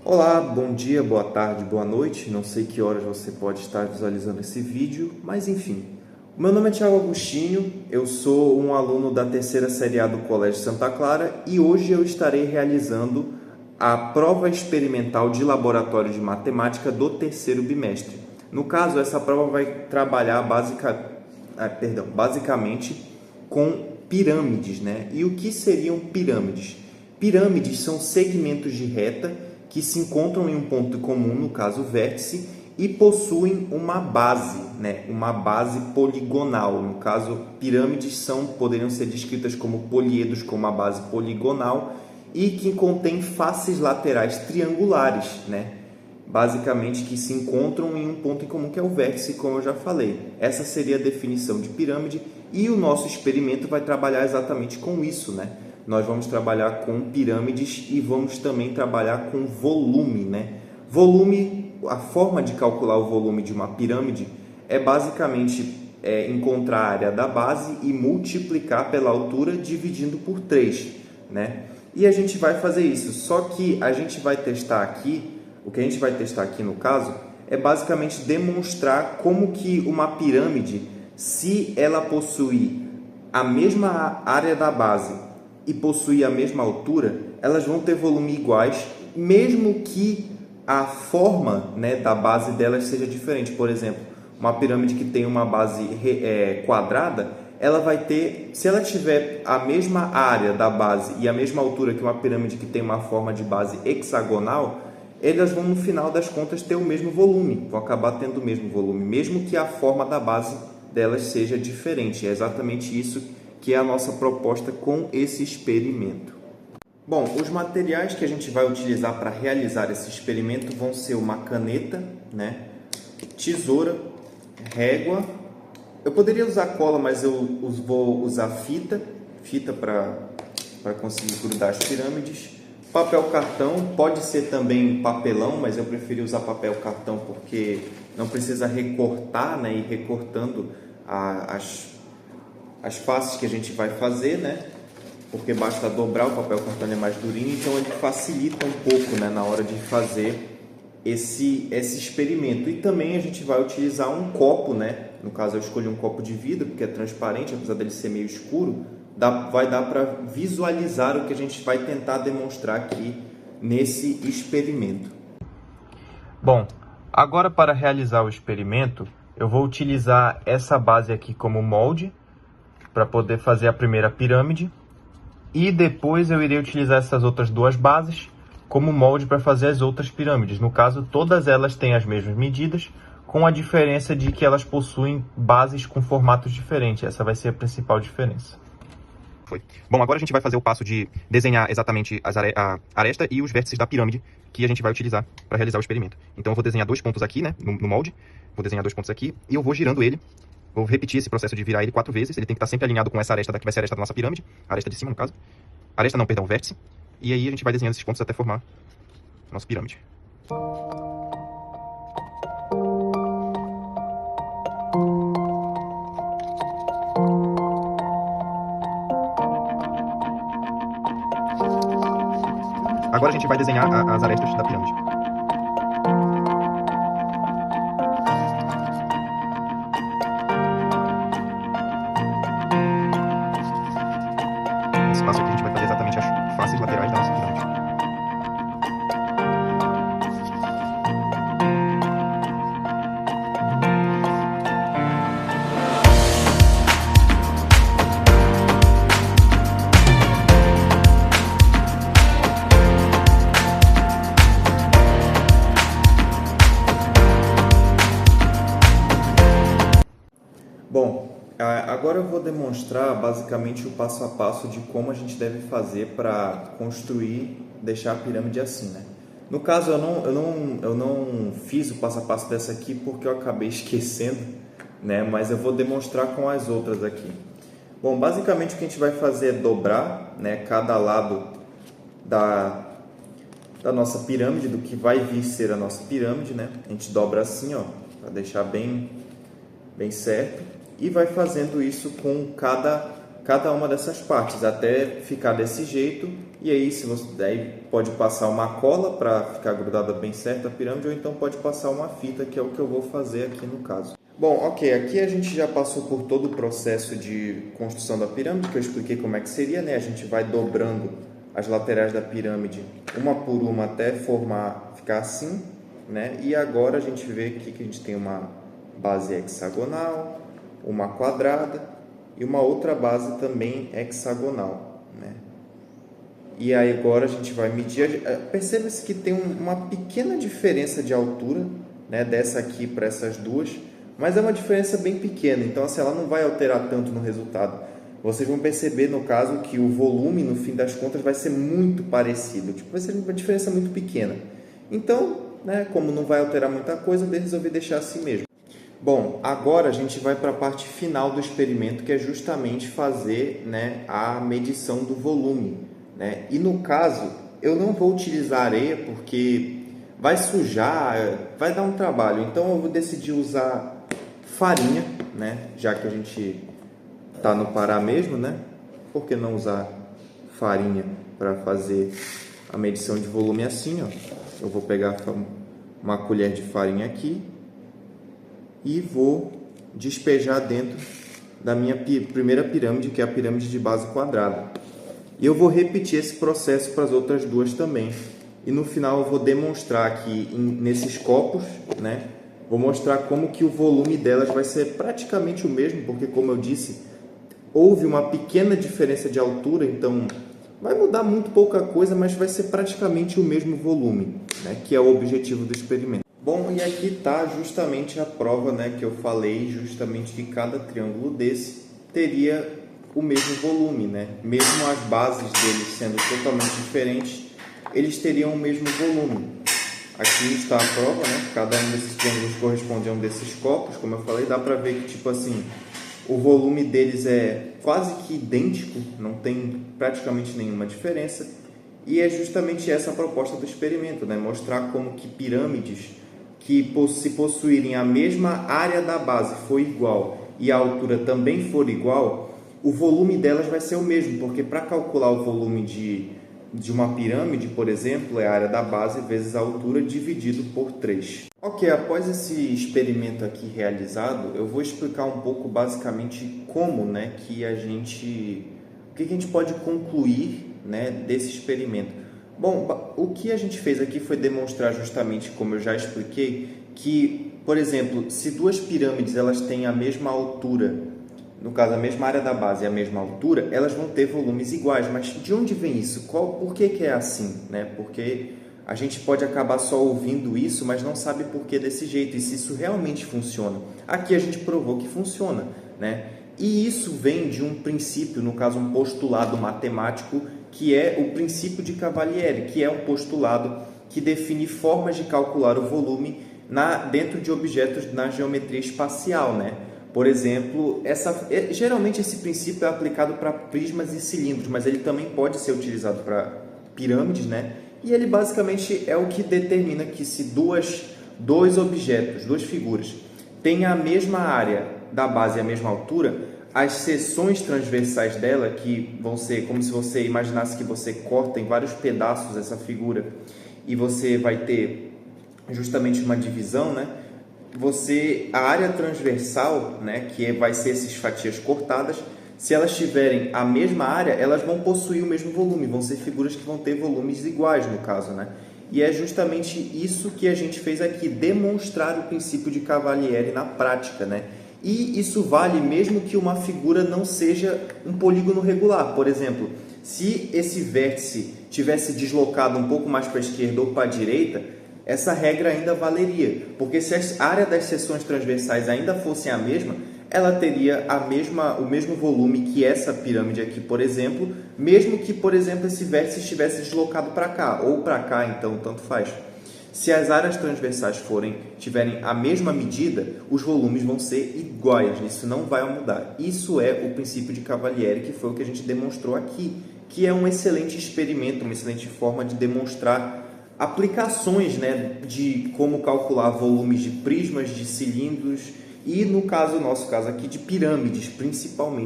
Olá, bom dia, boa tarde, boa noite. Não sei que horas você pode estar visualizando esse vídeo, mas enfim. O meu nome é Thiago Agostinho, eu sou um aluno da terceira série A do Colégio Santa Clara e hoje eu estarei realizando a prova experimental de laboratório de matemática do terceiro bimestre. No caso, essa prova vai trabalhar basicamente com pirâmides, né? E o que seriam pirâmides? Pirâmides são segmentos de reta que se encontram em um ponto comum, no caso o vértice, e possuem uma base, né? Uma base poligonal. No caso, pirâmides poderiam ser descritas como poliedros com uma base poligonal e que contém faces laterais triangulares, né? Basicamente que se encontram em um ponto em comum que é o vértice, como eu já falei. Essa seria a definição de pirâmide e o nosso experimento vai trabalhar exatamente com isso, né? Nós vamos trabalhar com pirâmides e vamos também trabalhar com volume, né? Volume, a forma de calcular o volume de uma pirâmide é basicamente encontrar a área da base e multiplicar pela altura dividindo por 3, né? E a gente vai fazer isso, só que a gente vai testar aqui, o que a gente vai testar aqui no caso, é basicamente demonstrar como que uma pirâmide, se ela possui a mesma área da base e possuir a mesma altura, elas vão ter volume iguais, mesmo que a forma, né, da base delas seja diferente. Por exemplo, uma pirâmide que tem uma base quadrada, ela vai ter, se ela tiver a mesma área da base e a mesma altura que uma pirâmide que tem uma forma de base hexagonal, elas vão, no final das contas, ter o mesmo volume, vão acabar tendo o mesmo volume, mesmo que a forma da base delas seja diferente. É exatamente isso que é a nossa proposta com esse experimento. Bom, os materiais que a gente vai utilizar para realizar esse experimento vão ser uma caneta, né, tesoura, régua. Eu poderia usar cola, mas eu vou usar fita para conseguir grudar as pirâmides. Papel cartão, pode ser também papelão, mas eu preferi usar papel cartão porque não precisa recortar, né, e recortando as faces que a gente vai fazer, né? Porque basta dobrar, o papel cartão é mais durinho, então ele facilita um pouco, né, na hora de fazer esse experimento. E também a gente vai utilizar um copo, né? No caso eu escolhi um copo de vidro, porque é transparente, apesar dele ser meio escuro, vai dar para visualizar o que a gente vai tentar demonstrar aqui nesse experimento. Bom, agora para realizar o experimento, eu vou utilizar essa base aqui como molde, para poder fazer a primeira pirâmide, e depois eu irei utilizar essas outras duas bases como molde para fazer as outras pirâmides. No caso, todas elas têm as mesmas medidas, com a diferença de que elas possuem bases com formatos diferentes. Essa vai ser a principal diferença. Bom, agora a gente vai fazer o passo de desenhar exatamente a aresta e os vértices da pirâmide que a gente vai utilizar para realizar o experimento. Então eu vou desenhar dois pontos aqui, né, no molde, vou desenhar dois pontos aqui e eu vou girando ele. Vou repetir esse processo de virar ele 4 vezes. Ele tem que estar sempre alinhado com essa aresta que vai ser a aresta da nossa pirâmide. A aresta de cima, no caso. Aresta não, perdão, o vértice. E aí a gente vai desenhando esses pontos até formar a nossa pirâmide. Agora a gente vai desenhar as arestas da pirâmide. Esse passo aqui a gente vai fazer exatamente as faces laterais da nossa pirâmide. Bom, agora eu vou demonstrar basicamente o passo a passo de como a gente deve fazer para construir, deixar a pirâmide assim, né? No caso, eu não fiz o passo a passo dessa aqui porque eu acabei esquecendo, né? Mas eu vou demonstrar com as outras aqui. Bom, basicamente o que a gente vai fazer é dobrar, né, cada lado da nossa pirâmide, do que vai vir ser a nossa pirâmide, né? A gente dobra assim, ó, para deixar bem certo. E vai fazendo isso com cada uma dessas partes, até ficar desse jeito E aí, se você daí pode passar uma cola para ficar grudada bem certa a pirâmide, ou então pode passar uma fita, que é o que eu vou fazer aqui no caso. Bom, ok, aqui a gente já passou por todo o processo de construção da pirâmide, que eu expliquei como é que seria, né? A gente vai dobrando as laterais da pirâmide uma por uma até ficar assim, né? E agora a gente vê aqui que a gente tem uma base hexagonal, uma quadrada e uma outra base também hexagonal, né? E aí agora a gente vai medir, percebe-se que tem uma pequena diferença de altura, né, dessa aqui para essas duas, mas é uma diferença bem pequena, então assim, ela não vai alterar tanto no resultado. Vocês vão perceber no caso que o volume no fim das contas vai ser muito parecido, tipo, vai ser uma diferença muito pequena. Então, né, como não vai alterar muita coisa, eu resolvi deixar assim mesmo. Bom, agora a gente vai para a parte final do experimento, que é justamente fazer, né, a medição do volume, né? E no caso, eu não vou utilizar areia porque vai sujar, vai dar um trabalho. Então eu vou decidir usar farinha, né? Já que a gente está no Pará mesmo, né? Por que não usar farinha para fazer a medição de volume assim, ó? Eu vou pegar uma colher de farinha aqui e vou despejar dentro da minha primeira pirâmide, que é a pirâmide de base quadrada. E eu vou repetir esse processo para as outras duas também. E no final eu vou demonstrar aqui nesses copos, né? Vou mostrar como que o volume delas vai ser praticamente o mesmo, porque como eu disse, houve uma pequena diferença de altura, então vai mudar muito pouca coisa, mas vai ser praticamente o mesmo volume, né? Que é o objetivo do experimento. Bom, e aqui está justamente a prova, né, que eu falei, justamente que cada triângulo desse teria o mesmo volume, né? Mesmo as bases deles sendo totalmente diferentes, eles teriam o mesmo volume. Aqui está a prova, né? Cada um desses triângulos corresponde a um desses copos, como eu falei, dá para ver que, tipo assim, o volume deles é quase que idêntico, não tem praticamente nenhuma diferença. E é justamente essa a proposta do experimento, né? Mostrar como que pirâmides que, se possuírem a mesma área da base for igual e a altura também for igual, o volume delas vai ser o mesmo, porque para calcular o volume de uma pirâmide, por exemplo, é a área da base vezes a altura dividido por 3. Ok, após esse experimento aqui realizado, eu vou explicar um pouco basicamente como, né, que a gente, o que a gente pode concluir, né, desse experimento. Bom, o que a gente fez aqui foi demonstrar justamente, como eu já expliquei, que, por exemplo, se duas pirâmides elas têm a mesma altura, no caso a mesma área da base e a mesma altura, elas vão ter volumes iguais. Mas de onde vem isso? Por que é assim, né? Porque a gente pode acabar só ouvindo isso, mas não sabe por que desse jeito e se isso realmente funciona. Aqui a gente provou que funciona, né? E isso vem de um princípio, no caso um postulado matemático, que é o princípio de Cavalieri, que é um postulado que define formas de calcular o volume dentro de objetos na geometria espacial, né? Por exemplo, geralmente esse princípio é aplicado para prismas e cilindros, mas ele também pode ser utilizado para pirâmides, né? E ele basicamente é o que determina que se dois objetos, duas figuras, têm a mesma área da base e a mesma altura, as seções transversais dela, que vão ser como se você imaginasse que você corta em vários pedaços essa figura e você vai ter justamente uma divisão, né? A área transversal, né, que vai ser essas fatias cortadas, se elas tiverem a mesma área, elas vão possuir o mesmo volume, vão ser figuras que vão ter volumes iguais no caso, né? E é justamente isso que a gente fez aqui, demonstrar o princípio de Cavalieri na prática, né? E isso vale mesmo que uma figura não seja um polígono regular. Por exemplo, se esse vértice tivesse deslocado um pouco mais para a esquerda ou para a direita, essa regra ainda valeria, porque se a área das seções transversais ainda fossem a mesma, ela teria o mesmo volume que essa pirâmide aqui, por exemplo, mesmo que, por exemplo, esse vértice estivesse deslocado para cá, ou para cá, então tanto faz. Se as áreas transversais tiverem a mesma medida, os volumes vão ser iguais, isso não vai mudar. Isso é o princípio de Cavalieri, que foi o que a gente demonstrou aqui, que é um excelente experimento, uma excelente forma de demonstrar aplicações, né, de como calcular volumes de prismas, de cilindros e, no nosso caso aqui, de pirâmides, principalmente.